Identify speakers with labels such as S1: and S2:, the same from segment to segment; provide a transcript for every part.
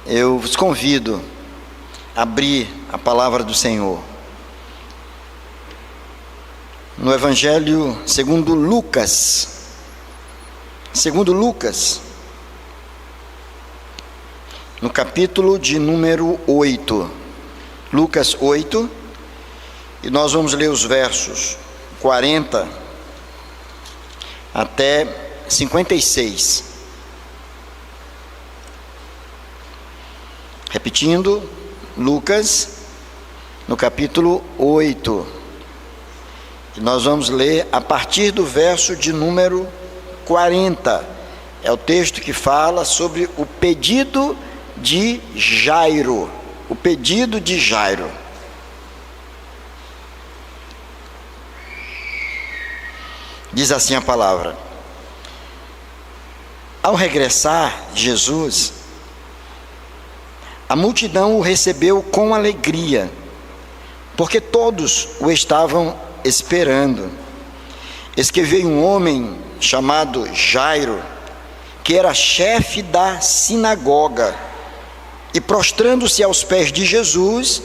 S1: Eu vos convido a abrir a palavra do Senhor no Evangelho segundo Lucas, no capítulo de número 8, Lucas 8, e nós vamos ler os versos 40 até 56. Repetindo, Lucas, no capítulo 8, e nós vamos ler a partir do verso de número 40. É o texto que fala sobre o pedido de Jairo. O pedido de Jairo. Diz assim a palavra: ao regressar Jesus, a multidão o recebeu com alegria, porque todos o estavam esperando. Eis que veio um homem chamado Jairo, que era chefe da sinagoga, e prostrando-se aos pés de Jesus,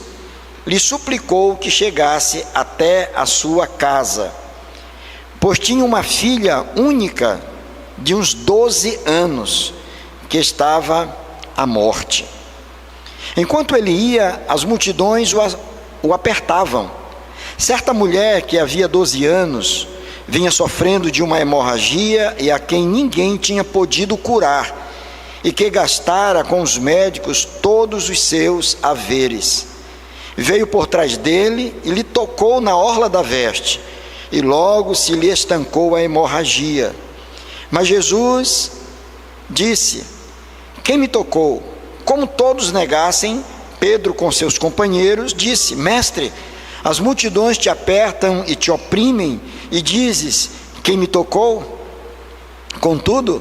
S1: lhe suplicou que chegasse até a sua casa, pois tinha uma filha única de uns 12 anos, que estava à morte. Enquanto ele ia, as multidões o apertavam. Certa mulher que havia 12 anos vinha sofrendo de uma hemorragia e a quem ninguém tinha podido curar, e que gastara com os médicos todos os seus haveres. Veio por trás dele e lhe tocou na orla da veste, e logo se lhe estancou a hemorragia. Mas Jesus disse: quem me tocou? Como todos negassem, Pedro com seus companheiros disse: mestre, as multidões te apertam e te oprimem, e dizes: quem me tocou? Contudo,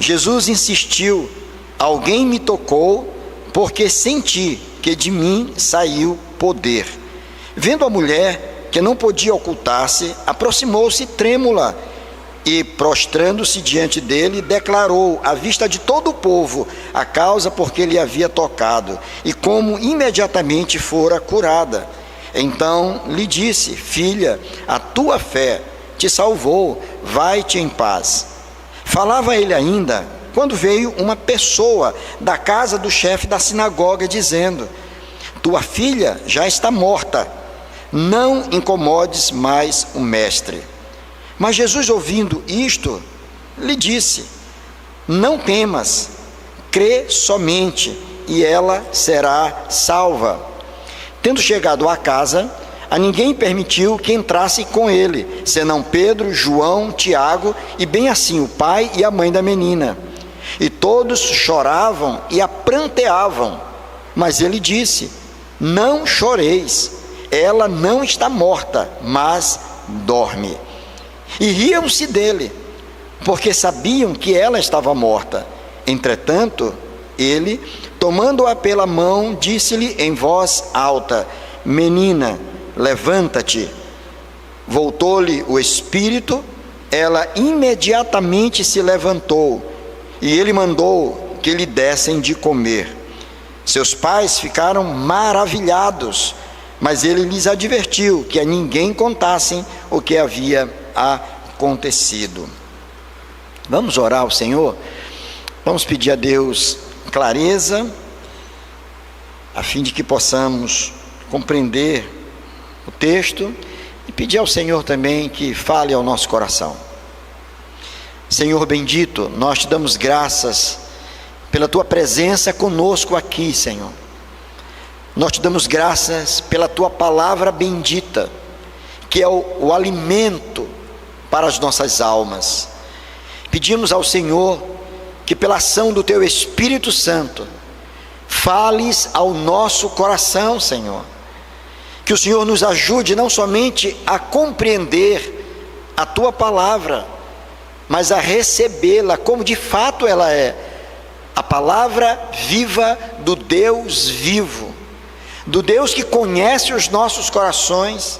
S1: Jesus insistiu: alguém me tocou, porque senti que de mim saiu poder. Vendo a mulher que não podia ocultar-se, aproximou-se trêmula e, prostrando-se diante dele, declarou à vista de todo o povo a causa por que lhe havia tocado e como imediatamente fora curada. Então lhe disse: filha, a tua fé te salvou, vai-te em paz. Falava ele ainda, quando veio uma pessoa da casa do chefe da sinagoga, dizendo: tua filha já está morta, não incomodes mais o mestre. Mas Jesus, ouvindo isto, lhe disse: não temas, crê somente, e ela será salva. Tendo chegado à casa, a ninguém permitiu que entrasse com ele, senão Pedro, João, Tiago e bem assim o pai e a mãe da menina. E todos choravam e a pranteavam. Mas ele disse: não choreis, ela não está morta, mas dorme. E riam-se dele, porque sabiam que ela estava morta. Entretanto, ele, tomando-a pela mão, disse-lhe em voz alta: menina, levanta-te. Voltou-lhe o espírito, ela imediatamente se levantou, e ele mandou que lhe dessem de comer. Seus pais ficaram maravilhados, mas ele lhes advertiu que a ninguém contassem o que havia acontecido. Vamos orar ao Senhor? Vamos pedir a Deus clareza, a fim de que possamos compreender o texto, e pedir ao Senhor também que fale ao nosso coração. Senhor bendito, nós te damos graças pela tua presença conosco aqui, Senhor. Nós te damos graças pela tua palavra bendita, que é o alimento para as nossas almas. Pedimos ao Senhor que pela ação do teu Espírito Santo fales ao nosso coração, Senhor. Que o Senhor nos ajude não somente a compreender a tua palavra, mas a recebê-la como de fato ela é, a palavra viva do Deus vivo, do Deus que conhece os nossos corações,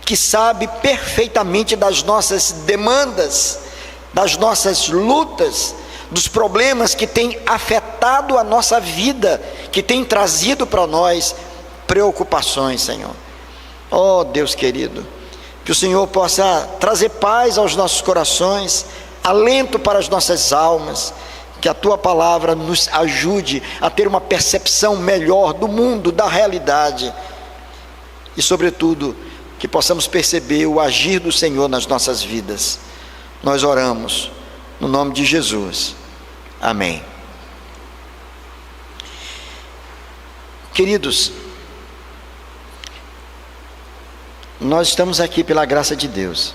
S1: que sabe perfeitamente das nossas demandas, das nossas lutas, dos problemas que têm afetado a nossa vida, que têm trazido para nós preocupações, Senhor. Oh Deus querido, que o Senhor possa trazer paz aos nossos corações, alento para as nossas almas, que a Tua palavra nos ajude a ter uma percepção melhor do mundo, da realidade, e sobretudo, que possamos perceber o agir do Senhor nas nossas vidas. Nós oramos no nome de Jesus. Amém. Queridos, nós estamos aqui pela graça de Deus.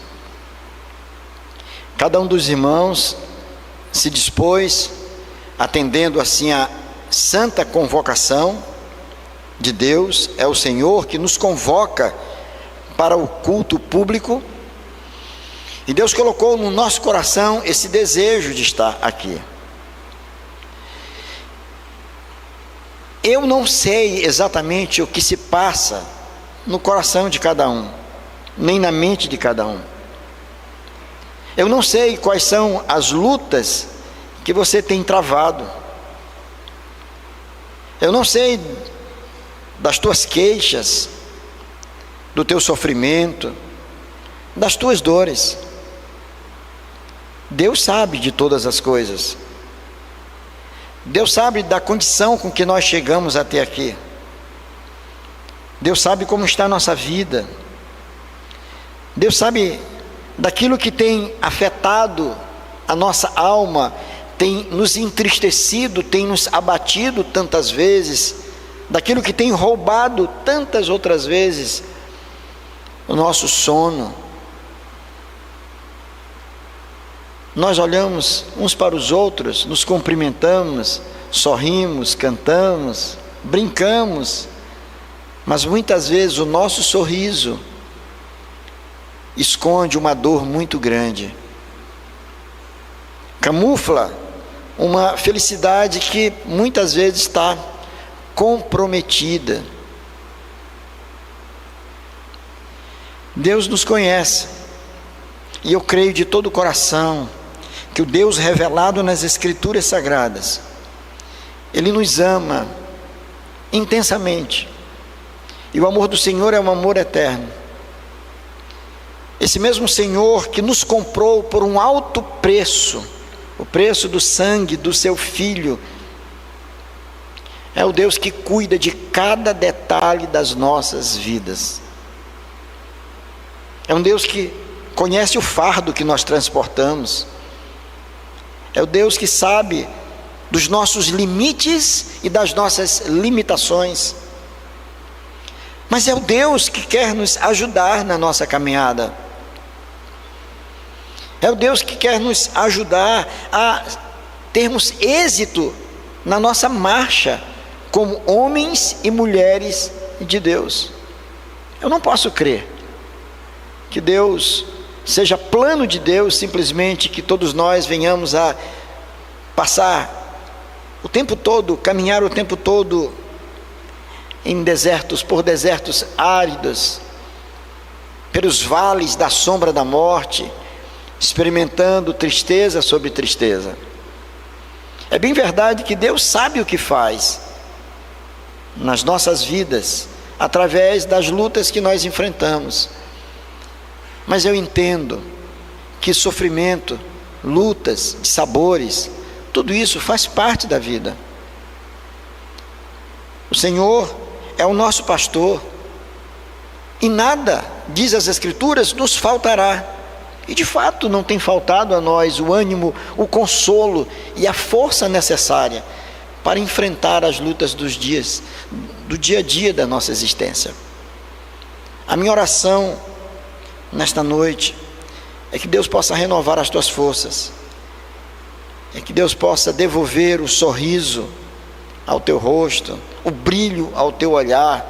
S1: Cada um dos irmãos se dispôs, atendendo assim a santa convocação de Deus. É o Senhor que nos convoca para o culto público, e Deus colocou no nosso coração esse desejo de estar aqui. Eu não sei exatamente o que se passa no coração de cada um, nem na mente de cada um. Eu não sei quais são as lutas que você tem travado. Eu não sei das tuas queixas, do teu sofrimento, das tuas dores. Deus sabe de todas as coisas. Deus sabe da condição com que nós chegamos até aqui. Deus sabe como está a nossa vida. Deus sabe daquilo que tem afetado a nossa alma, tem nos entristecido, tem nos abatido tantas vezes, daquilo que tem roubado tantas outras vezes o nosso sono. Nós olhamos uns para os outros, nos cumprimentamos, sorrimos, cantamos, brincamos, mas muitas vezes o nosso sorriso esconde uma dor muito grande, camufla uma felicidade que muitas vezes está comprometida. Deus nos conhece, e eu creio de todo o coração que o Deus revelado nas Escrituras Sagradas, Ele nos ama intensamente, e o amor do Senhor é um amor eterno. Esse mesmo Senhor que nos comprou por um alto preço, o preço do sangue do seu Filho, é o Deus que cuida de cada detalhe das nossas vidas. É um Deus que conhece o fardo que nós transportamos. É o Deus que sabe dos nossos limites e das nossas limitações. Mas é o Deus que quer nos ajudar na nossa caminhada. É o Deus que quer nos ajudar a termos êxito na nossa marcha como homens e mulheres de Deus. Eu não posso crer que Deus seja plano de Deus simplesmente que todos nós venhamos a passar o tempo todo, caminhar o tempo todo em desertos, por desertos áridos, pelos vales da sombra da morte, experimentando tristeza sobre tristeza. É bem verdade que Deus sabe o que faz nas nossas vidas, através das lutas que nós enfrentamos. Mas eu entendo que sofrimento, lutas, sabores, tudo isso faz parte da vida. O Senhor é o nosso pastor, e nada, diz as Escrituras, nos faltará. E de fato não tem faltado a nós o ânimo, o consolo e a força necessária para enfrentar as lutas dos dias, do dia a dia da nossa existência. A minha oração nesta noite é que Deus possa renovar as tuas forças, é que Deus possa devolver o sorriso ao teu rosto, o brilho ao teu olhar,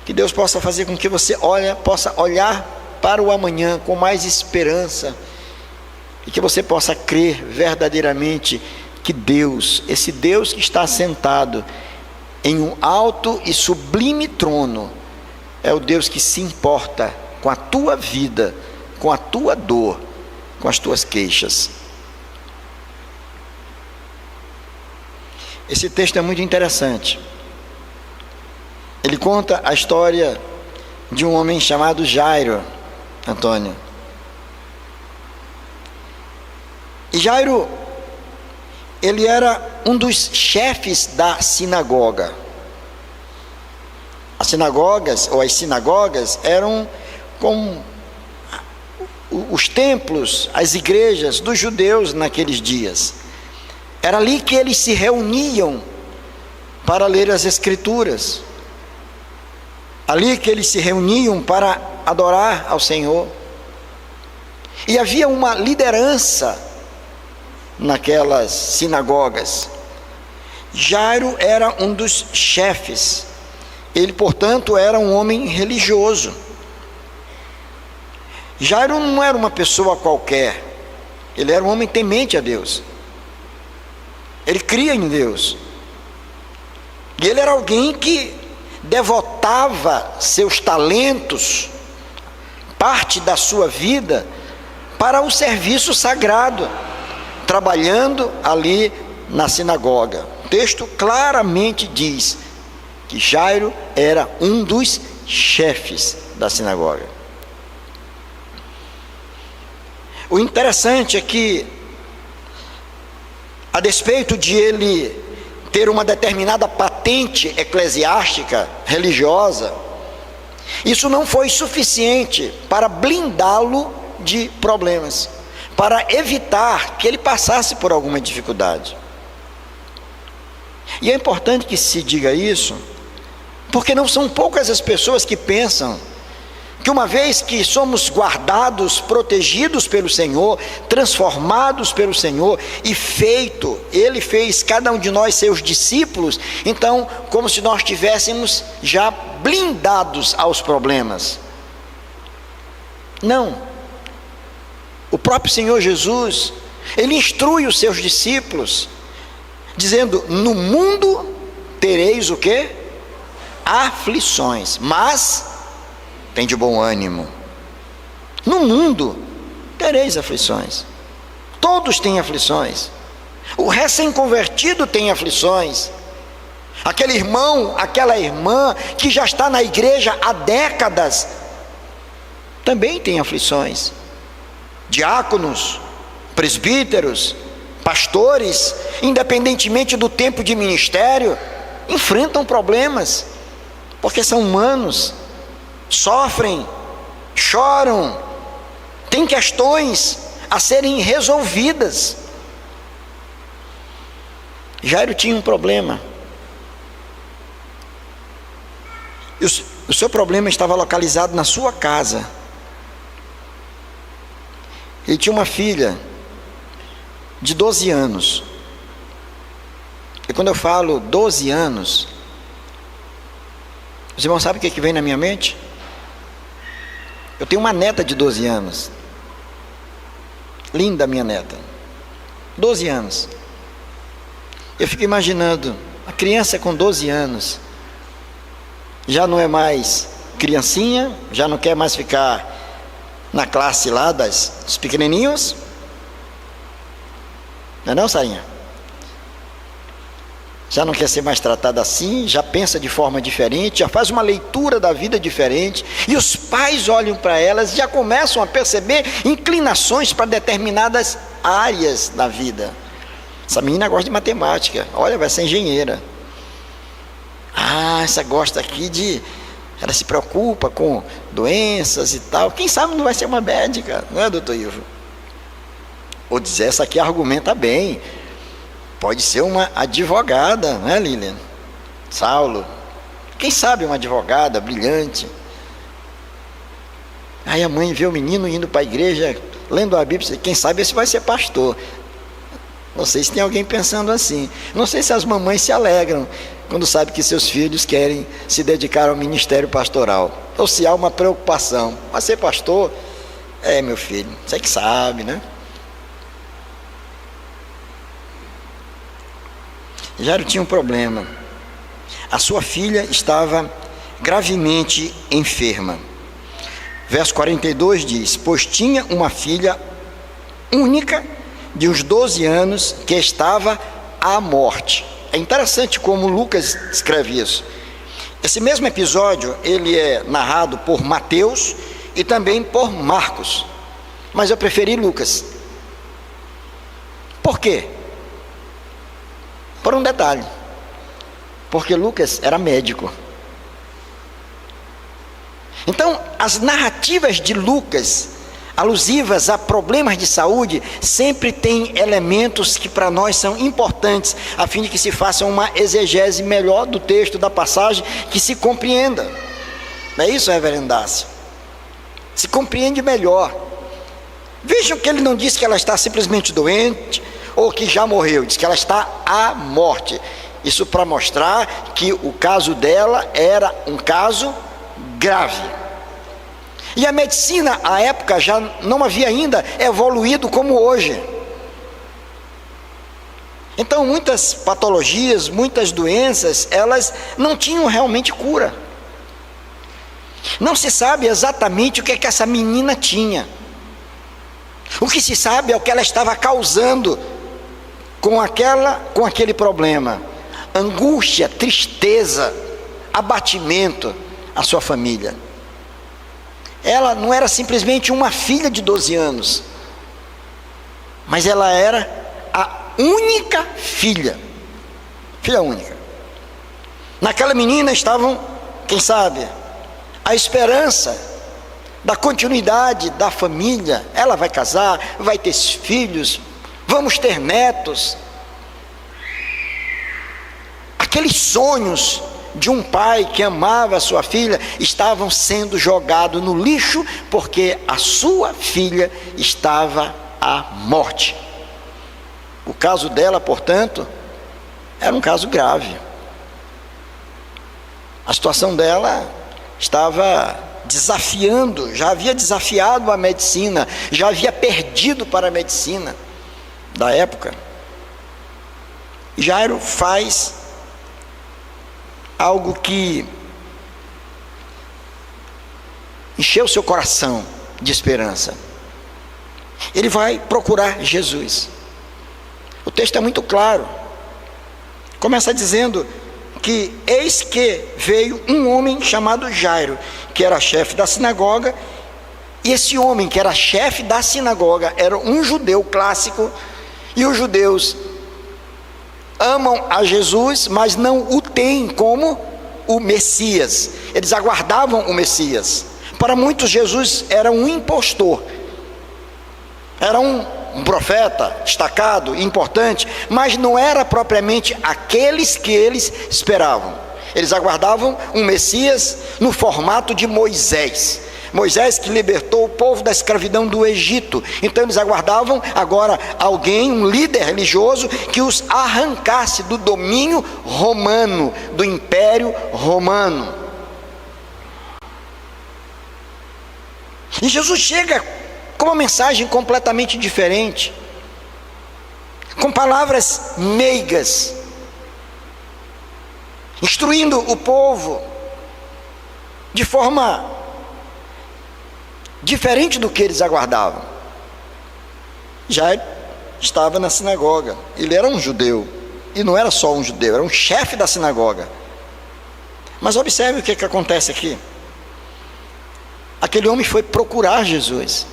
S1: que Deus possa fazer com que você possa olhar para o amanhã com mais esperança, e que você possa crer verdadeiramente que Deus, esse Deus que está sentado em um alto e sublime trono, é o Deus que se importa com a tua vida, com a tua dor, com as tuas queixas. Esse texto é muito interessante. Ele conta a história de um homem chamado Jairo, Antônio. E Jairo, ele era um dos chefes da sinagoga. As sinagogas eram como os templos, as igrejas dos judeus naqueles dias. Era ali que eles se reuniam para ler as Escrituras. Ali que eles se reuniam para adorar ao Senhor. E havia uma liderança naquelas sinagogas. Jairo era um dos chefes. Ele, portanto, era um homem religioso. Jairo não era uma pessoa qualquer. Ele era um homem temente a Deus. Ele cria em Deus. E ele era alguém que devotava seus talentos, parte da sua vida, para o serviço sagrado, trabalhando ali na sinagoga. O texto claramente diz que Jairo era um dos chefes da sinagoga. O interessante é que, a despeito de ele ter uma determinada patente eclesiástica, religiosa, isso não foi suficiente para blindá-lo de problemas, para evitar que ele passasse por alguma dificuldade. E é importante que se diga isso, porque não são poucas as pessoas que pensam que uma vez que somos guardados, protegidos pelo Senhor, transformados pelo Senhor e Ele fez cada um de nós seus discípulos, então como se nós estivéssemos já blindados aos problemas. Não. O próprio Senhor Jesus, Ele instrui os seus discípulos, dizendo: no mundo tereis o quê? Aflições, mas tem de bom ânimo. No mundo tereis aflições. Todos têm aflições. O recém-convertido tem aflições. Aquele irmão, aquela irmã que já está na igreja há décadas, também tem aflições. Diáconos, presbíteros, pastores, independentemente do tempo de ministério, enfrentam problemas, porque são humanos. Sofrem, choram, têm questões a serem resolvidas. Jairo tinha um problema. E o seu problema estava localizado na sua casa. Ele tinha uma filha de 12 anos. E quando eu falo 12 anos, os irmãos sabem o que vem na minha mente? Eu tenho uma neta de 12 anos. Linda minha neta. 12 anos. Eu fico imaginando, a criança com 12 anos, já não é mais criancinha, já não quer mais ficar na classe lá dos pequenininhos. Não é não, Sarinha? Já não quer ser mais tratada assim, já pensa de forma diferente, já faz uma leitura da vida diferente, e os pais olham para elas e já começam a perceber inclinações para determinadas áreas da vida. Essa menina gosta de matemática, olha, vai ser engenheira. Essa gosta aqui ela se preocupa com doenças e tal, quem sabe não vai ser uma médica, não é, doutor Ivo? Ou dizer, essa aqui argumenta bem, pode ser uma advogada, não é, Lilian? Saulo, quem sabe uma advogada brilhante. Aí a mãe vê o menino indo para a igreja, lendo a Bíblia, quem sabe esse vai ser pastor. Não sei se tem alguém pensando assim. Não sei se as mamães se alegram quando sabem que seus filhos querem se dedicar ao ministério pastoral, ou se há uma preocupação. Mas ser pastor, meu filho, você que sabe, né? Jairo tinha um problema. A sua filha estava gravemente enferma. Verso 42 diz: pois tinha uma filha única de uns 12 anos que estava à morte. É interessante como Lucas escreve isso. Esse mesmo episódio, ele é narrado por Mateus e também por Marcos, mas eu preferi Lucas. Por quê? Por um detalhe, porque Lucas era médico. Então, as narrativas de Lucas, alusivas a problemas de saúde, sempre têm elementos que para nós são importantes, a fim de que se faça uma exegese melhor do texto, da passagem, que se compreenda. Não é isso, reverendo Dácio? Se compreende melhor. Vejam que ele não diz que ela está simplesmente doente, ou que já morreu, diz que ela está à morte. Isso para mostrar que o caso dela era um caso grave. E a medicina, à época, já não havia ainda evoluído como hoje. Então, muitas patologias, muitas doenças, elas não tinham realmente cura. Não se sabe exatamente o que é que essa menina tinha. O que se sabe é o que ela estava causando com aquele problema: angústia, tristeza, abatimento à sua família. Ela não era simplesmente uma filha de 12 anos, mas ela era a única filha única. Naquela menina estavam, quem sabe, a esperança da continuidade da família. Ela vai casar, vai ter filhos, vamos ter netos. Aqueles sonhos de um pai que amava a sua filha estavam sendo jogados no lixo, porque a sua filha estava à morte. O caso dela, portanto, era um caso grave. A situação dela estava desafiando, já havia desafiado a medicina, já havia perdido para a medicina da época. Jairo faz algo que encheu seu coração de esperança. Ele vai procurar Jesus. O texto é muito claro. Começa dizendo que eis que veio um homem chamado Jairo, que era chefe da sinagoga, e esse homem que era chefe da sinagoga era um judeu clássico, e os judeus amam a Jesus, mas não o têm como o Messias. Eles aguardavam o Messias. Para muitos, Jesus era um impostor, era um profeta destacado, importante, mas não era propriamente aqueles que eles esperavam. Eles aguardavam um Messias no formato de Moisés. Moisés que libertou o povo da escravidão do Egito. Então eles aguardavam agora alguém, um líder religioso, que os arrancasse do domínio romano, do império romano. E Jesus chega com uma mensagem completamente diferente, com palavras meigas, instruindo o povo de forma diferente do que eles aguardavam. Já estava na sinagoga. Ele era um judeu, e não era só um judeu, era um chefe da sinagoga. Mas observe o que acontece aqui. Aquele homem foi procurar Jesus.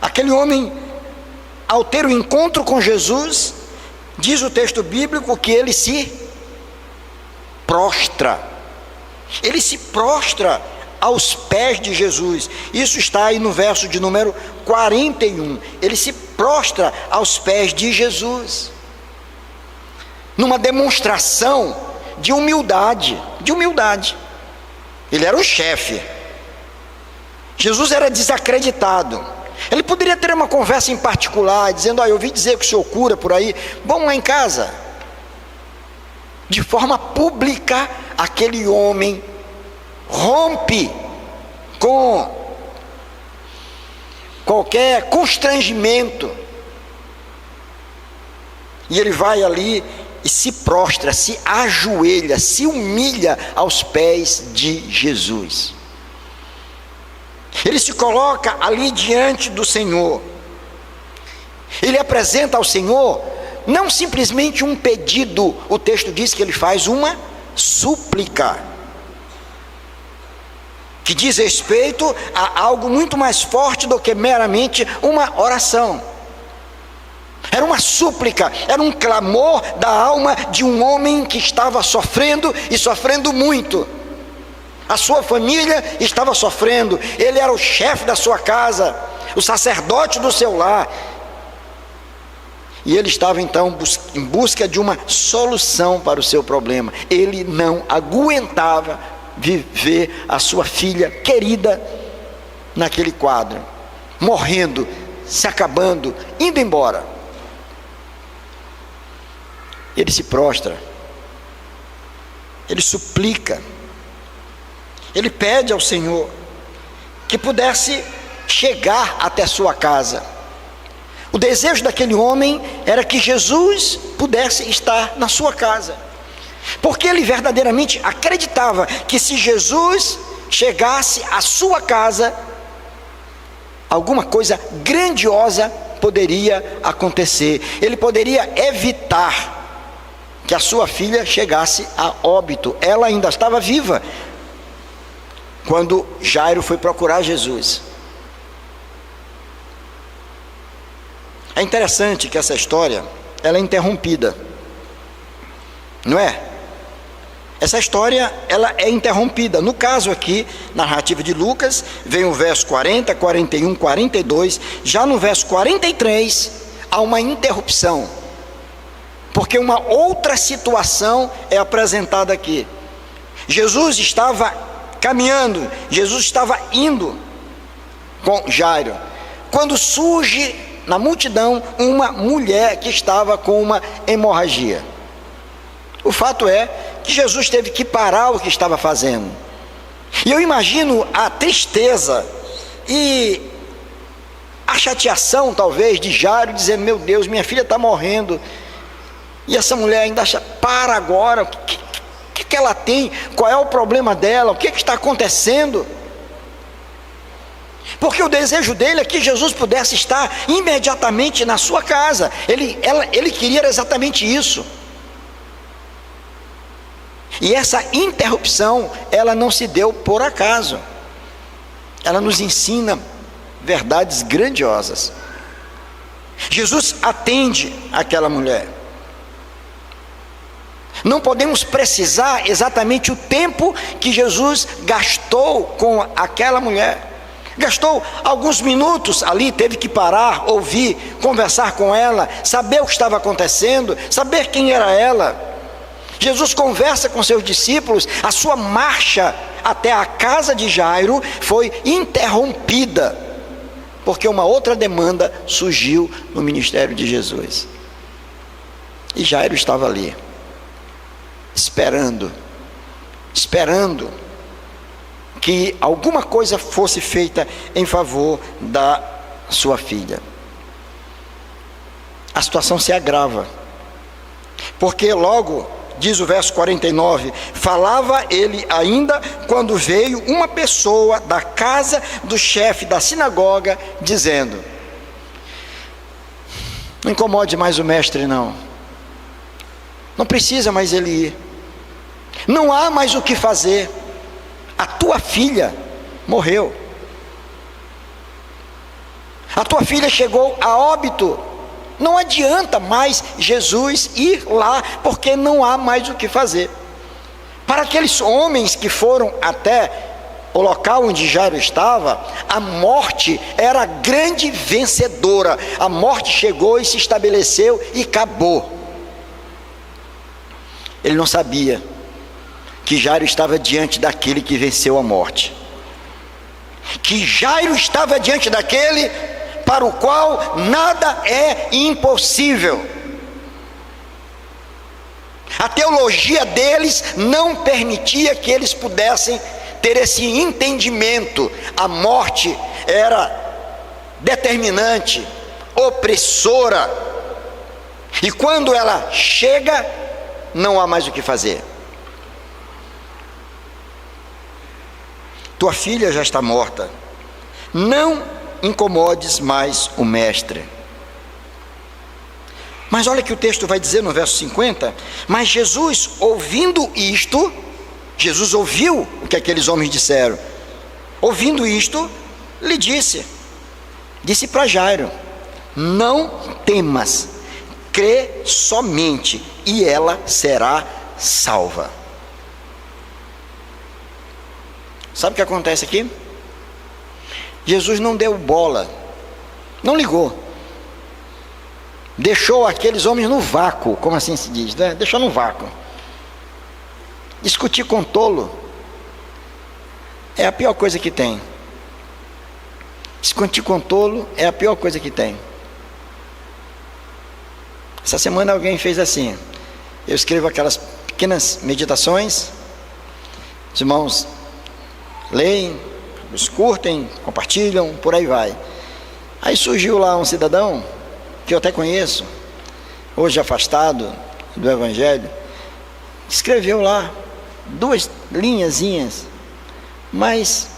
S1: Aquele homem, ao ter o encontro com Jesus, diz o texto bíblico que ele se prostra. Ele se prostra aos pés de Jesus. Isso está aí no verso de número 41. Ele se prostra aos pés de Jesus, numa demonstração de humildade. Ele era o chefe. Jesus era desacreditado. Ele poderia ter uma conversa em particular, dizendo: eu ouvi dizer que o senhor cura por aí, vamos lá em casa. De forma pública, aquele homem rompe com qualquer constrangimento, e ele vai ali e se prostra, se ajoelha, se humilha aos pés de Jesus. Ele se coloca ali diante do Senhor. Ele apresenta ao Senhor não simplesmente um pedido, o texto diz que ele faz uma súplica, que diz respeito a algo muito mais forte do que meramente uma oração. Era uma súplica, era um clamor da alma de um homem que estava sofrendo e sofrendo muito. A sua família estava sofrendo, ele era o chefe da sua casa, o sacerdote do seu lar. E ele estava então em busca de uma solução para o seu problema. Ele não aguentava viver a sua filha querida naquele quadro, morrendo, se acabando, indo embora. Ele se prostra, ele suplica, ele pede ao Senhor que pudesse chegar até sua casa. O desejo daquele homem era que Jesus pudesse estar na sua casa, porque ele verdadeiramente acreditava que se Jesus chegasse à sua casa, alguma coisa grandiosa poderia acontecer. Ele poderia evitar que a sua filha chegasse a óbito. Ela ainda estava viva quando Jairo foi procurar Jesus. É interessante que essa história, ela é interrompida, não é? Essa história, ela é interrompida. No caso aqui, na narrativa de Lucas, vem o verso 40, 41, 42. Já no verso 43, há uma interrupção, porque uma outra situação é apresentada aqui. Jesus estava caminhando, Jesus estava indo com Jairo, quando surge na multidão uma mulher que estava com uma hemorragia. O fato é que Jesus teve que parar o que estava fazendo. E eu imagino a tristeza e a chateação talvez de Jairo, dizendo: meu Deus, minha filha está morrendo, e essa mulher ainda acha, para agora, o que ela tem, qual é o problema dela, o que está acontecendo? Porque o desejo dele é que Jesus pudesse estar imediatamente na sua casa. Ele queria exatamente isso. E essa interrupção, ela não se deu por acaso. Ela nos ensina verdades grandiosas. Jesus atende aquela mulher. Não podemos precisar exatamente o tempo que Jesus gastou com aquela mulher. Gastou alguns minutos ali, teve que parar, ouvir, conversar com ela, saber o que estava acontecendo, saber quem era ela. Jesus conversa com seus discípulos. A sua marcha até a casa de Jairo foi interrompida, porque uma outra demanda surgiu no ministério de Jesus. E Jairo estava ali, esperando que alguma coisa fosse feita em favor da sua filha. A situação se agrava, porque logo, diz o verso 49, falava ele ainda quando veio uma pessoa da casa do chefe da sinagoga, dizendo: não incomode mais o mestre, não precisa mais ele ir, não há mais o que fazer, a tua filha morreu, a tua filha chegou a óbito, não adianta mais Jesus ir lá, porque não há mais o que fazer. Para aqueles homens que foram até o local onde Jairo estava, a morte era a grande vencedora. A morte chegou e se estabeleceu e acabou. Ele não sabia que Jairo estava diante daquele que venceu a morte, que Jairo estava diante daquele para o qual nada é impossível. A teologia deles não permitia que eles pudessem ter esse entendimento. A morte era determinante, opressora, e quando ela chega, não há mais o que fazer. Tua filha já está morta, não incomodes mais o mestre. Mas olha que o texto vai dizer no verso 50, mas Jesus, ouvindo isto, Jesus ouviu o que aqueles homens disseram. Ouvindo isto, lhe disse para Jairo: não temas, crê somente e ela será salva. Sabe o que acontece aqui? Jesus não deu bola, não ligou, deixou aqueles homens no vácuo, como assim se diz, né? Deixou no vácuo. Discutir com tolo é a pior coisa que tem. Discutir com tolo é a pior coisa que tem. Essa semana alguém fez assim: eu escrevo aquelas pequenas meditações, os irmãos leem, os curtem, compartilham, por aí vai. Aí surgiu lá um cidadão, que eu até conheço, hoje afastado do Evangelho, escreveu lá 2 linhazinhas, mas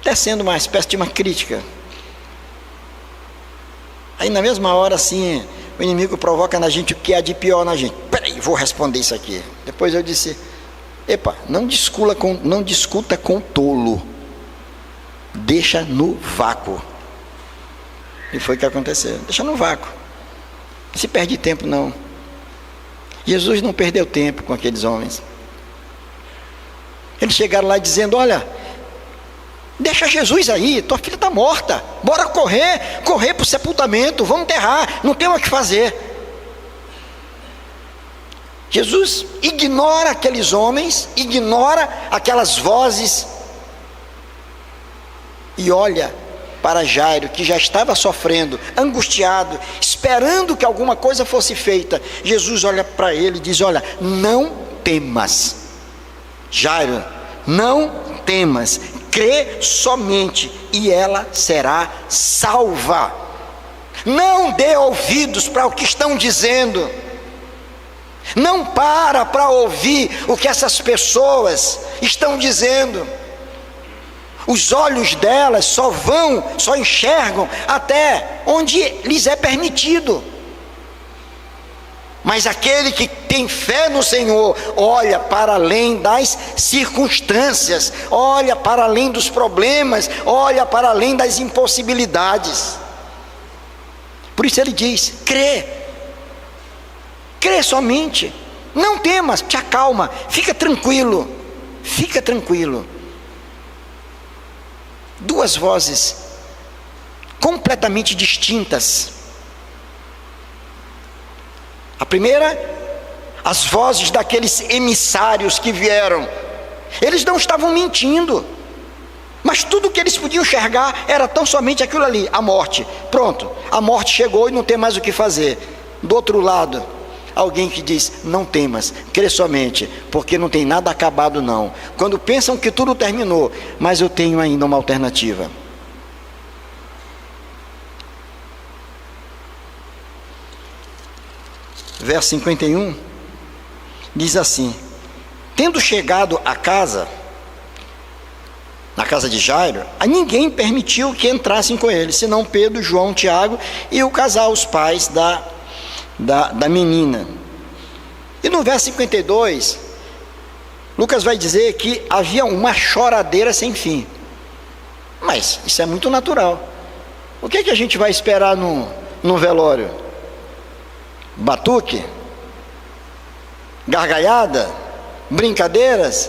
S1: tecendo uma espécie de uma crítica. Aí na mesma hora assim, o inimigo provoca na gente o que há de pior na gente. Peraí, vou responder isso aqui. Depois eu disse: epa, não discuta com tolo, deixa no vácuo. E foi o que aconteceu, deixa no vácuo, não se perde tempo não. Jesus não perdeu tempo com aqueles homens. Eles chegaram lá dizendo: olha, deixa Jesus aí, tua filha está morta, bora correr para o sepultamento, vamos enterrar, não tem o que fazer. Jesus ignora aqueles homens, ignora aquelas vozes e olha para Jairo, que já estava sofrendo, angustiado, esperando que alguma coisa fosse feita. Jesus olha para ele e diz: olha, não temas, Jairo, não temas, crê somente e ela será salva. Não dê ouvidos para o que estão dizendo, não para ouvir o que essas pessoas estão dizendo. Os olhos delas só enxergam até onde lhes é permitido. Mas aquele que tem fé no Senhor olha para além das circunstâncias, olha para além dos problemas, olha para além das impossibilidades. Por isso ele diz: crê somente, não temas, te acalma, fica tranquilo. 2 vozes completamente distintas. A primeira, as vozes daqueles emissários que vieram. Eles não estavam mentindo, mas tudo que eles podiam enxergar era tão somente aquilo ali, a morte. Pronto, a morte chegou e não tem mais o que fazer. Do outro lado, alguém que diz: não temas, crê somente, porque não tem nada acabado não. Quando pensam que tudo terminou, mas eu tenho ainda uma alternativa. Verso 51 diz assim: tendo chegado à casa, na casa de Jairo, a ninguém permitiu que entrassem com ele, senão Pedro, João, Tiago e o casal, os pais da menina. E no verso 52, Lucas vai dizer que havia uma choradeira sem fim. Mas isso é muito natural. O que é que a gente vai esperar no velório? Batuque? Gargalhada? Brincadeiras?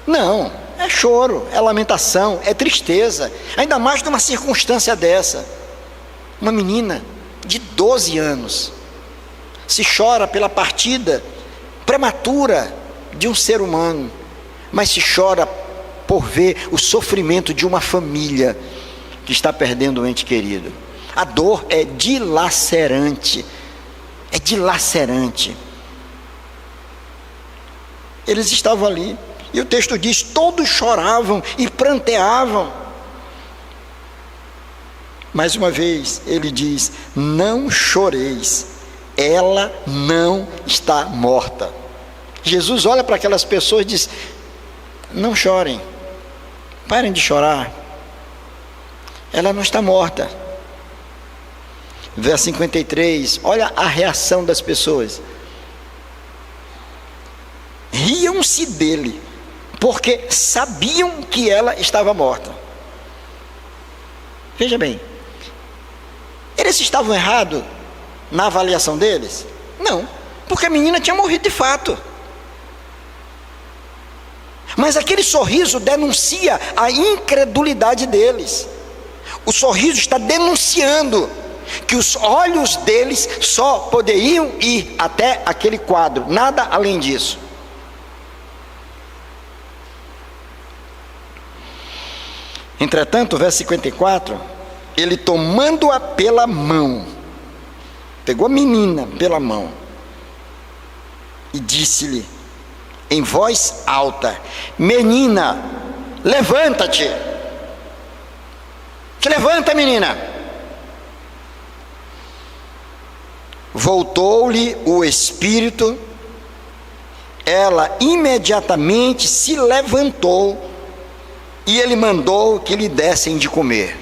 S1: Não, é choro, é lamentação, é tristeza. Ainda mais numa circunstância dessa. Uma menina de 12 anos. Se chora pela partida prematura de um ser humano, mas se chora por ver o sofrimento de uma família que está perdendo um ente querido. A dor é dilacerante, Eles estavam ali, e o texto diz: todos choravam e pranteavam. Mais uma vez ele diz: não choreis, ela não está morta. Jesus olha para aquelas pessoas e diz: não chorem, parem de chorar, ela não está morta. Verso 53, olha a reação das pessoas. Riam-se dele, porque sabiam que ela estava morta. Veja bem, eles estavam errados na avaliação deles? Não, porque a menina tinha morrido de fato. Mas aquele sorriso denuncia a incredulidade deles. O sorriso está denunciando que os olhos deles só poderiam ir até aquele quadro, nada além disso. Entretanto, verso 54, ele tomando-a pela mão, pegou a menina pela mão e disse-lhe em voz alta: menina, levanta-te. Te levanta, menina. Voltou-lhe o espírito, ela imediatamente se levantou e ele mandou que lhe dessem de comer.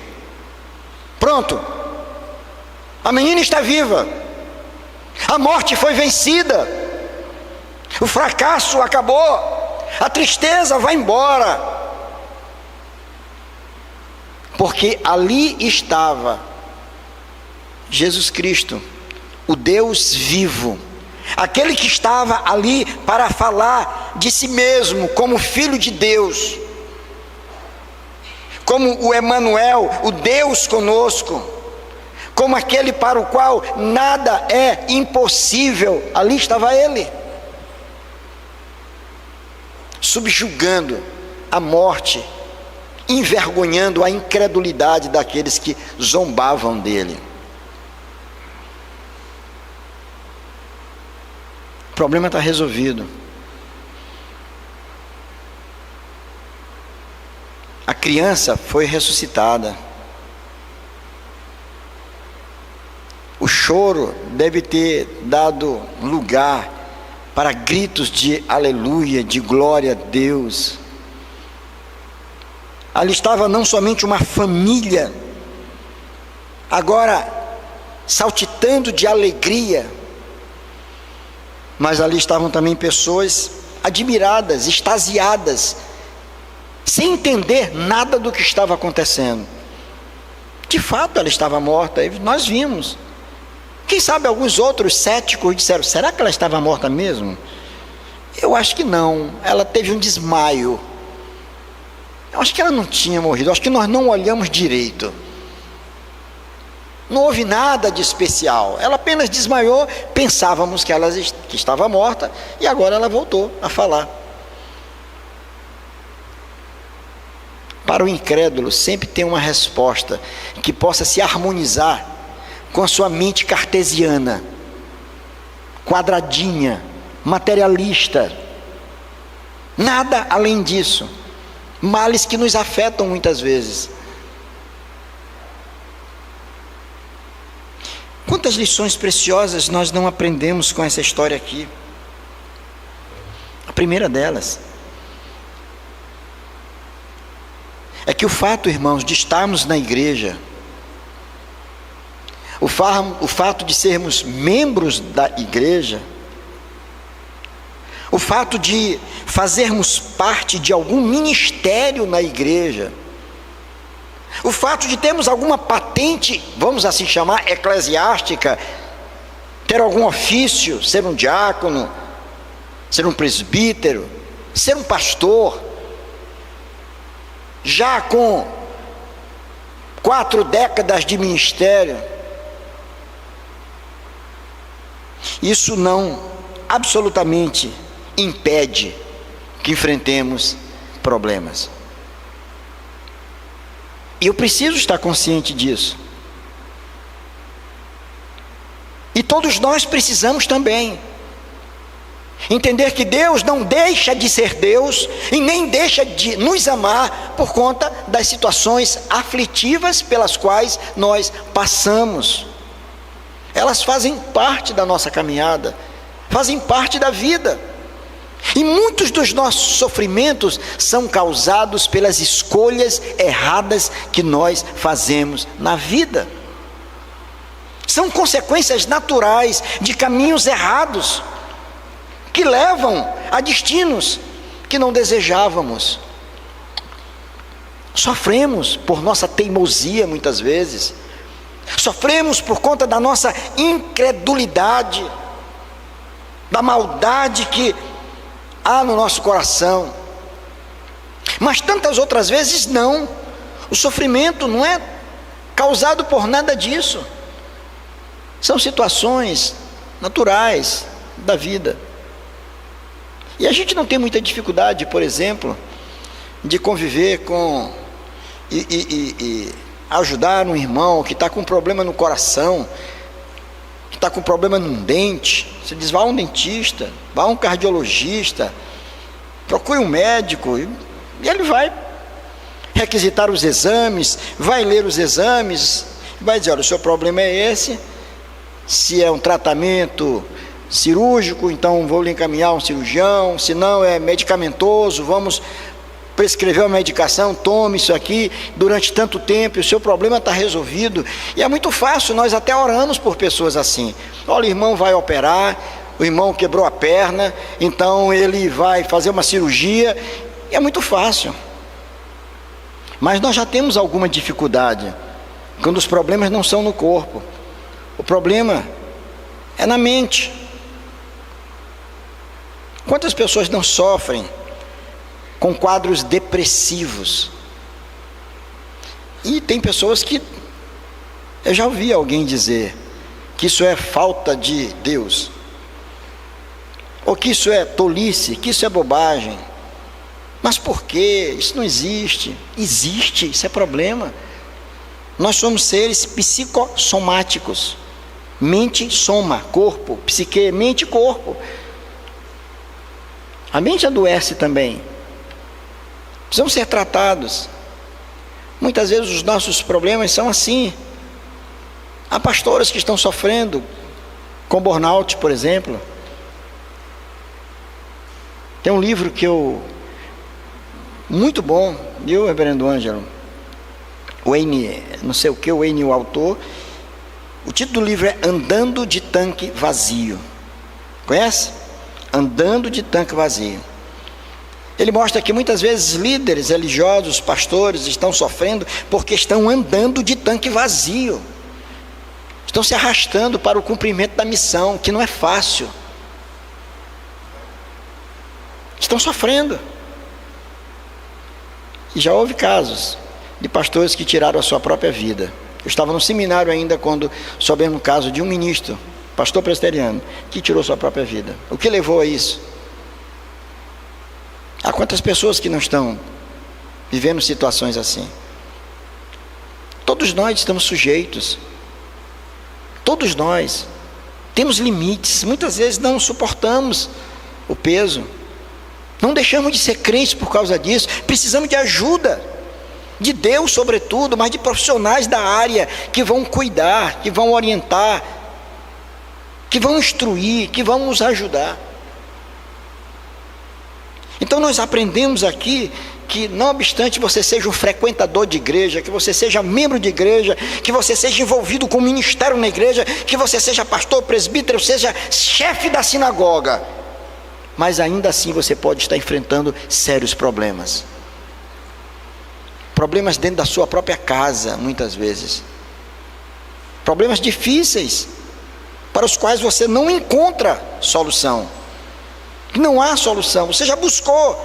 S1: Pronto, a menina está viva, a morte foi vencida, o fracasso acabou, a tristeza vai embora, porque ali estava Jesus Cristo, o Deus vivo, aquele que estava ali para falar de si mesmo como Filho de Deus, como o Emanuel, o Deus conosco, como aquele para o qual nada é impossível. Ali estava ele, subjugando a morte, envergonhando a incredulidade daqueles que zombavam dele. O problema está resolvido. A criança foi ressuscitada. O choro deve ter dado lugar para gritos de aleluia, de glória a Deus. Ali estava não somente uma família, agora saltitando de alegria, mas ali estavam também pessoas admiradas, extasiadas, sem entender nada do que estava acontecendo. De fato ela estava morta, nós vimos. Quem sabe alguns outros céticos disseram: será que ela estava morta mesmo? Eu acho que não, ela teve um desmaio. Eu acho que ela não tinha morrido, eu acho que nós não olhamos direito. Não houve nada de especial, ela apenas desmaiou, pensávamos que estava morta, e agora ela voltou a falar. Para o incrédulo sempre tem uma resposta que possa se harmonizar com a sua mente cartesiana, quadradinha, materialista. Nada além disso. Males que nos afetam muitas vezes. Quantas lições preciosas nós não aprendemos com essa história aqui? A primeira delas é que o fato, irmãos, de estarmos na igreja, o fato de sermos membros da igreja, o fato de fazermos parte de algum ministério na igreja, o fato de termos alguma patente, vamos assim chamar, eclesiástica, ter algum ofício, ser um diácono, ser um presbítero, ser um pastor, já com 4 décadas de ministério, isso não absolutamente impede que enfrentemos problemas. E eu preciso estar consciente disso. E todos nós precisamos também entender que Deus não deixa de ser Deus e nem deixa de nos amar por conta das situações aflitivas pelas quais nós passamos. Elas fazem parte da nossa caminhada, fazem parte da vida. E muitos dos nossos sofrimentos são causados pelas escolhas erradas que nós fazemos na vida. São consequências naturais de caminhos errados, que levam a destinos que não desejávamos. Sofremos por nossa teimosia muitas vezes, sofremos por conta da nossa incredulidade, da maldade que há no nosso coração. Mas tantas outras vezes não. O sofrimento não é causado por nada disso. São situações naturais da vida. E a gente não tem muita dificuldade, por exemplo, de conviver com e ajudar um irmão que está com um problema no coração, que está com um problema num dente. Você diz, vá a um dentista, vá a um cardiologista, procure um médico, e ele vai requisitar os exames, vai ler os exames, vai dizer, olha, o seu problema é esse. Se é um tratamento cirúrgico, então vou lhe encaminhar um cirurgião. Se não é medicamentoso, vamos prescrever uma medicação, tome isso aqui durante tanto tempo, o seu problema está resolvido. E é muito fácil, nós até oramos por pessoas assim. Olha, o irmão vai operar, o irmão quebrou a perna, então ele vai fazer uma cirurgia, e é muito fácil. Mas nós já temos alguma dificuldade quando os problemas não são no corpo. O problema é na mente. Quantas pessoas não sofrem com quadros depressivos? E tem pessoas que, eu já ouvi alguém dizer que isso é falta de Deus, ou que isso é tolice, que isso é bobagem. Mas por quê? Isso não existe. Existe, isso é problema. Nós somos seres psicossomáticos. Mente soma, corpo, psique, mente e corpo. A mente adoece também. Precisam ser tratados. Muitas vezes os nossos problemas são assim. Há pastores que estão sofrendo com burnout, por exemplo. Tem um livro que muito bom, viu, reverendo Ângelo? Wayne, não sei o que, Wayne, o autor. O título do livro é Andando de Tanque Vazio. Conhece? Andando de Tanque Vazio. Ele mostra que muitas vezes líderes religiosos, pastores, estão sofrendo porque estão andando de tanque vazio. Estão se arrastando para o cumprimento da missão, que não é fácil. Estão sofrendo. E já houve casos de pastores que tiraram a sua própria vida. Eu estava no seminário ainda quando soubemos o caso de um ministro, pastor presbiteriano, que tirou sua própria vida. O que levou a isso? Há quantas pessoas que não estão vivendo situações assim? Todos nós estamos sujeitos. Todos nós temos limites. Muitas vezes não suportamos o peso. Não deixamos de ser crentes por causa disso. Precisamos de ajuda. De Deus sobretudo, mas de profissionais da área que vão cuidar, que vão orientar, que vão instruir, que vão nos ajudar. Então nós aprendemos aqui que, não obstante você seja um frequentador de igreja, que você seja membro de igreja, que você seja envolvido com o ministério na igreja, que você seja pastor, presbítero, seja chefe da sinagoga, mas ainda assim você pode estar enfrentando sérios problemas. Problemas dentro da sua própria casa, muitas vezes. Problemas difíceis, para os quais você não encontra solução. Não há solução. Você já buscou,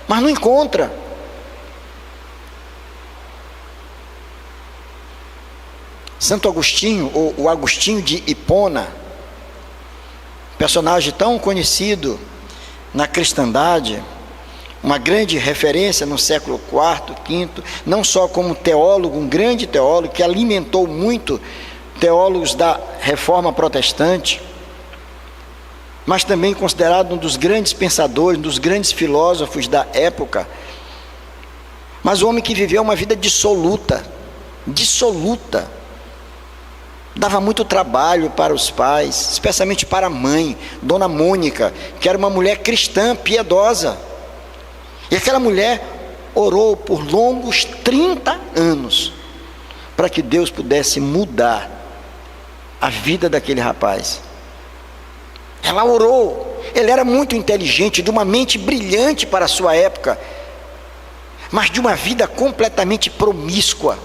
S1: mas não encontra. Santo Agostinho, ou o Agostinho de Hipona, personagem tão conhecido na cristandade, uma grande referência no século IV, V, não só como teólogo, um grande teólogo que alimentou muito teólogos da Reforma Protestante, mas também considerado um dos grandes pensadores, um dos grandes filósofos da época. Mas o homem que viveu uma vida dissoluta, dava muito trabalho para os pais, especialmente para a mãe, Dona Mônica, que era uma mulher cristã, piedosa. E aquela mulher orou por longos 30 anos para que Deus pudesse mudar a vida daquele rapaz. Ela orou. Ele era muito inteligente, de uma mente brilhante para a sua época, mas de uma vida completamente promíscua.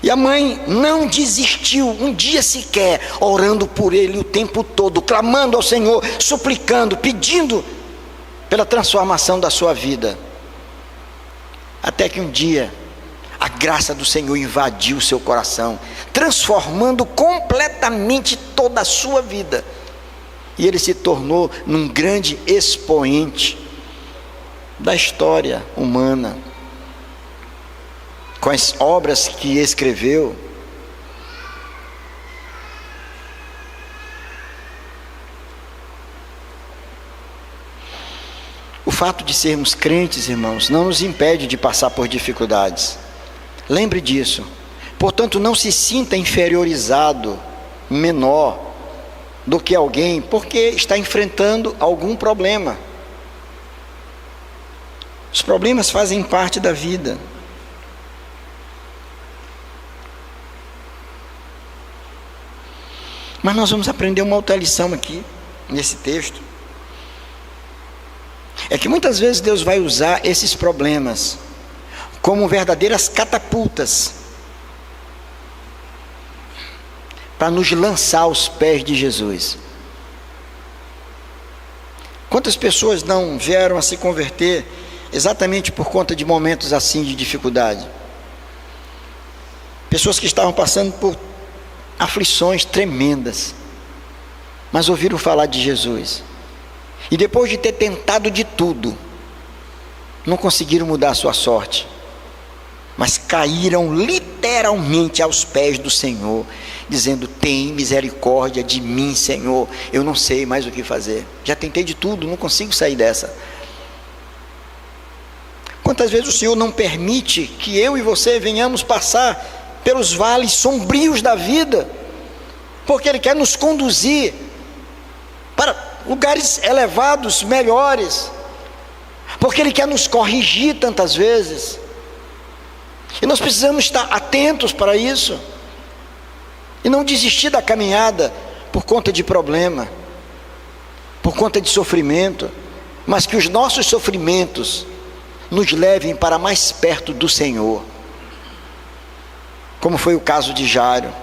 S1: E a mãe não desistiu um dia sequer, orando por ele o tempo todo, clamando ao Senhor, suplicando, pedindo pela transformação da sua vida. Até que um dia a graça do Senhor invadiu o seu coração, transformando completamente toda a sua vida. E ele se tornou um grande expoente da história humana, com as obras que escreveu. O fato de sermos crentes, irmãos, não nos impede de passar por dificuldades. Lembre disso. Portanto, não se sinta inferiorizado, menor do que alguém, porque está enfrentando algum problema. Os problemas fazem parte da vida. Mas nós vamos aprender uma outra lição aqui, nesse texto. É que muitas vezes Deus vai usar esses problemas como verdadeiras catapultas para nos lançar aos pés de Jesus. Quantas pessoas não vieram a se converter exatamente por conta de momentos assim de dificuldade? Pessoas que estavam passando por aflições tremendas, mas ouviram falar de Jesus, e depois de ter tentado de tudo, não conseguiram mudar a sua sorte, mas caíram literalmente aos pés do Senhor, dizendo: tem misericórdia de mim, Senhor, eu não sei mais o que fazer, já tentei de tudo, não consigo sair dessa. Quantas vezes o Senhor não permite que eu e você venhamos passar pelos vales sombrios da vida, porque Ele quer nos conduzir para lugares elevados, melhores, porque Ele quer nos corrigir tantas vezes, e nós precisamos estar atentos para isso, e não desistir da caminhada por conta de problema, por conta de sofrimento, mas que os nossos sofrimentos nos levem para mais perto do Senhor, como foi o caso de Jairo,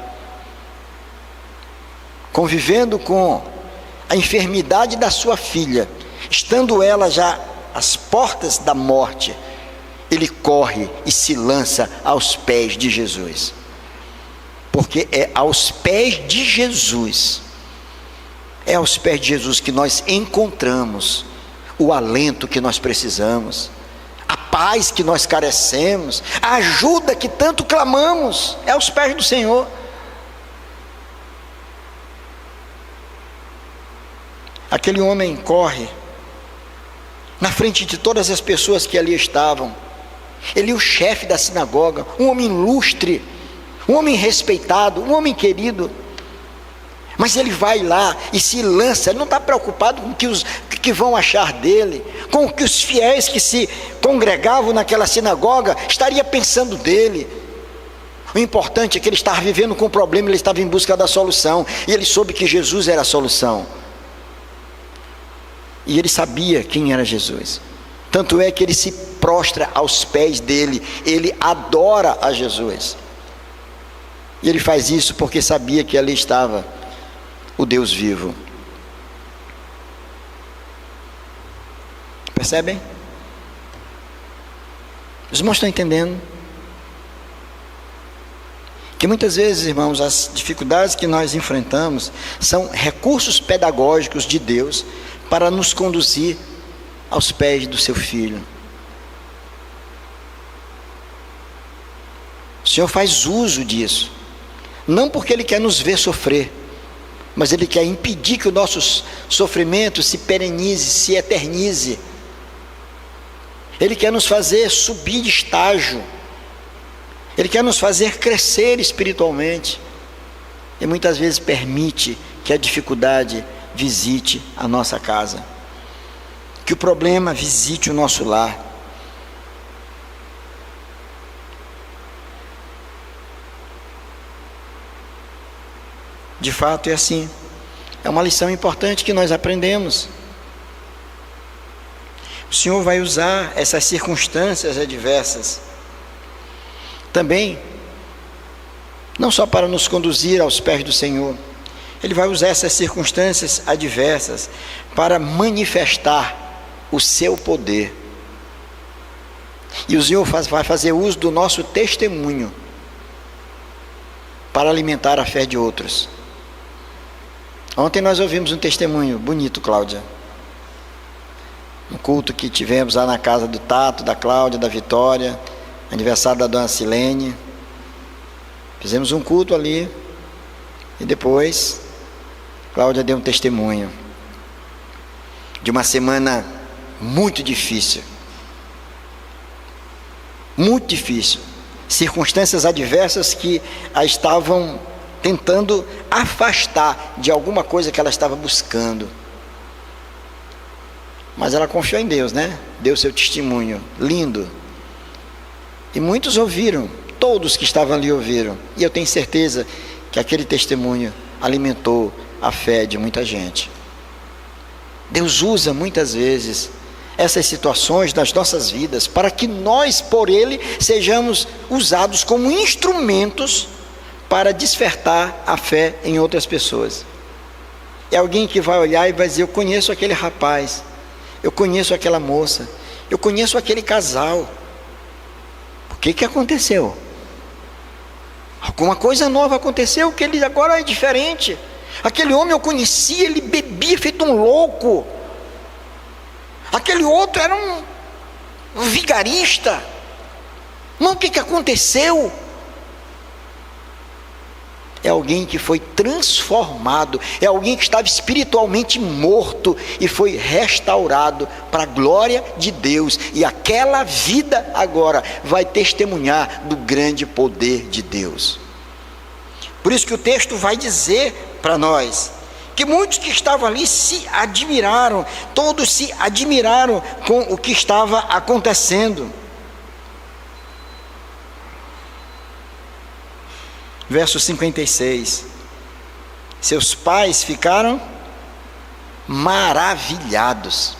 S1: convivendo com a enfermidade da sua filha, estando ela já às portas da morte, ele corre e se lança aos pés de Jesus, porque é aos pés de Jesus, que nós encontramos o alento que nós precisamos, a paz que nós carecemos, a ajuda que tanto clamamos, é aos pés do Senhor. Aquele homem corre na frente de todas as pessoas que ali estavam. Ele é o chefe da sinagoga, um homem ilustre, um homem respeitado, um homem querido, mas ele vai lá e se lança. Ele não está preocupado com o que vão achar dele, com o que os fiéis que se congregavam naquela sinagoga estariam pensando dele. O importante é que ele estava vivendo com o problema, ele estava em busca da solução, e ele soube que Jesus era a solução, e ele sabia quem era Jesus, tanto é que ele se prostra aos pés dele, ele adora a Jesus, e ele faz isso porque sabia que ali estava o Deus vivo. Percebem? Os irmãos estão entendendo? Que muitas vezes, irmãos, as dificuldades que nós enfrentamos são recursos pedagógicos de Deus para nos conduzir aos pés do seu Filho. O Senhor faz uso disso, não porque Ele quer nos ver sofrer, mas Ele quer impedir que o nosso sofrimento se perenize, se eternize. Ele quer nos fazer subir de estágio, Ele quer nos fazer crescer espiritualmente, e muitas vezes permite que a dificuldade visite a nossa casa, que o problema visite o nosso lar. De fato é assim. É uma lição importante que nós aprendemos. O Senhor vai usar essas circunstâncias adversas também, não só para nos conduzir aos pés do Senhor. Ele vai usar essas circunstâncias adversas para manifestar o seu poder. E o Senhor vai fazer uso do nosso testemunho para alimentar a fé de outros. Ontem nós ouvimos um testemunho bonito, Cláudia. Um culto que tivemos lá na casa do Tato, da Cláudia, da Vitória, aniversário da dona Silene. Fizemos um culto ali e depois Cláudia deu um testemunho de uma semana muito difícil. Muito difícil. Circunstâncias adversas que a estavam tentando afastar de alguma coisa que ela estava buscando. Mas ela confiou em Deus, né? Deu seu testemunho, lindo. E muitos ouviram, todos que estavam ali ouviram. E eu tenho certeza que aquele testemunho alimentou a fé de muita gente. Deus usa muitas vezes essas situações nas nossas vidas para que nós, por Ele, sejamos usados como instrumentos para despertar a fé em outras pessoas. É alguém que vai olhar e vai dizer: eu conheço aquele rapaz, eu conheço aquela moça, eu conheço aquele casal. O que aconteceu? Alguma coisa nova aconteceu, que ele agora é diferente. Aquele homem eu conhecia, ele bebia feito um louco. Aquele outro era um vigarista. Mas o que aconteceu? É alguém que foi transformado, é alguém que estava espiritualmente morto e foi restaurado para a glória de Deus, e aquela vida agora vai testemunhar do grande poder de Deus. Por isso que o texto vai dizer para nós que muitos que estavam ali se admiraram, todos se admiraram com o que estava acontecendo. Verso 56. Seus pais ficaram maravilhados.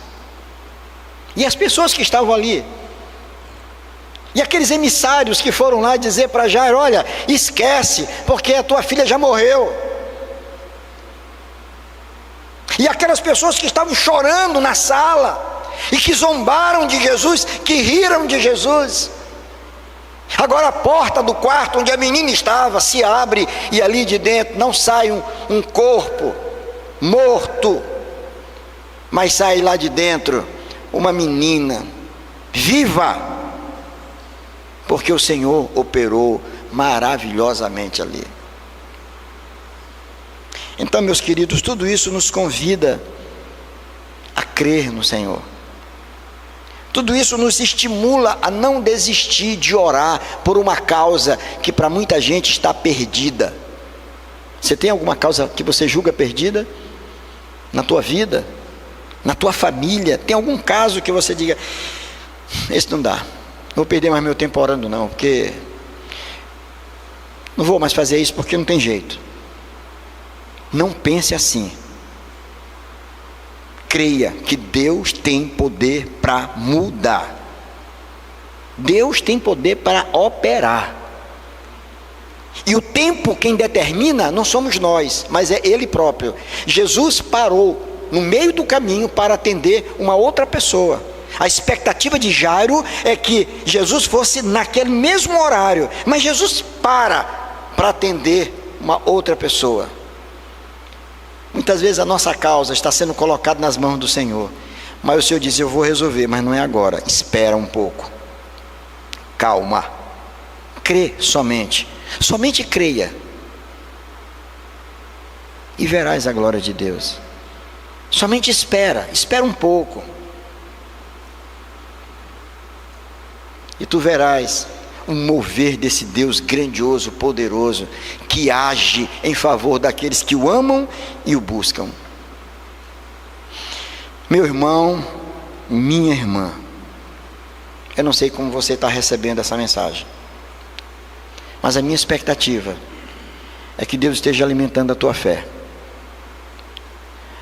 S1: E as pessoas que estavam ali, e aqueles emissários que foram lá dizer para Jairo: olha, esquece, porque a tua filha já morreu. E aquelas pessoas que estavam chorando na sala, e que zombaram de Jesus, que riram de Jesus. Agora a porta do quarto onde a menina estava se abre, e ali de dentro não sai um corpo morto, mas sai lá de dentro uma menina viva, porque o Senhor operou maravilhosamente ali. Então, meus queridos, tudo isso nos convida a crer no Senhor. Tudo isso nos estimula a não desistir de orar por uma causa que para muita gente está perdida. Você tem alguma causa que você julga perdida? Na tua vida? Na tua família? Tem algum caso que você diga: esse não dá, não vou perder mais meu tempo orando não, porque não vou mais fazer isso porque não tem jeito. Não pense assim. Creia que Deus tem poder para mudar. Deus tem poder para operar. E o tempo quem determina não somos nós, mas é Ele próprio. Jesus parou no meio do caminho para atender uma outra pessoa. A expectativa de Jairo é que Jesus fosse naquele mesmo horário, mas Jesus para atender uma outra pessoa. Muitas vezes a nossa causa está sendo colocada nas mãos do Senhor, mas o Senhor diz: eu vou resolver, mas não é agora, espera um pouco, calma, crê somente creia, e verás a glória de Deus. Somente espera um pouco, e tu verás um mover desse Deus grandioso, poderoso, que age em favor daqueles que o amam e o buscam. Meu irmão, minha irmã, eu não sei como você está recebendo essa mensagem, mas a minha expectativa é que Deus esteja alimentando a tua fé.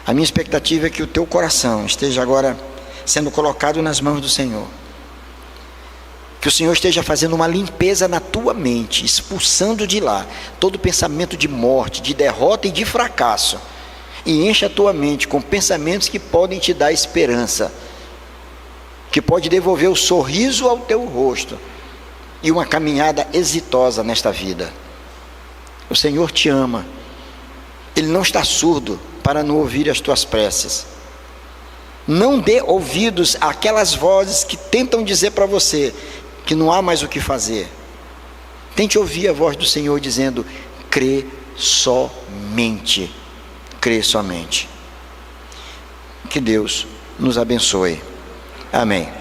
S1: A minha expectativa é que o teu coração esteja agora sendo colocado nas mãos do Senhor. Que o Senhor esteja fazendo uma limpeza na tua mente, expulsando de lá todo pensamento de morte, de derrota e de fracasso. E encha a tua mente com pensamentos que podem te dar esperança, que pode devolver o sorriso ao teu rosto e uma caminhada exitosa nesta vida. O Senhor te ama. Ele não está surdo para não ouvir as tuas preces. Não dê ouvidos àquelas vozes que tentam dizer para você que não há mais o que fazer. Tente ouvir a voz do Senhor dizendo: crê somente. Crê somente. Que Deus nos abençoe. Amém.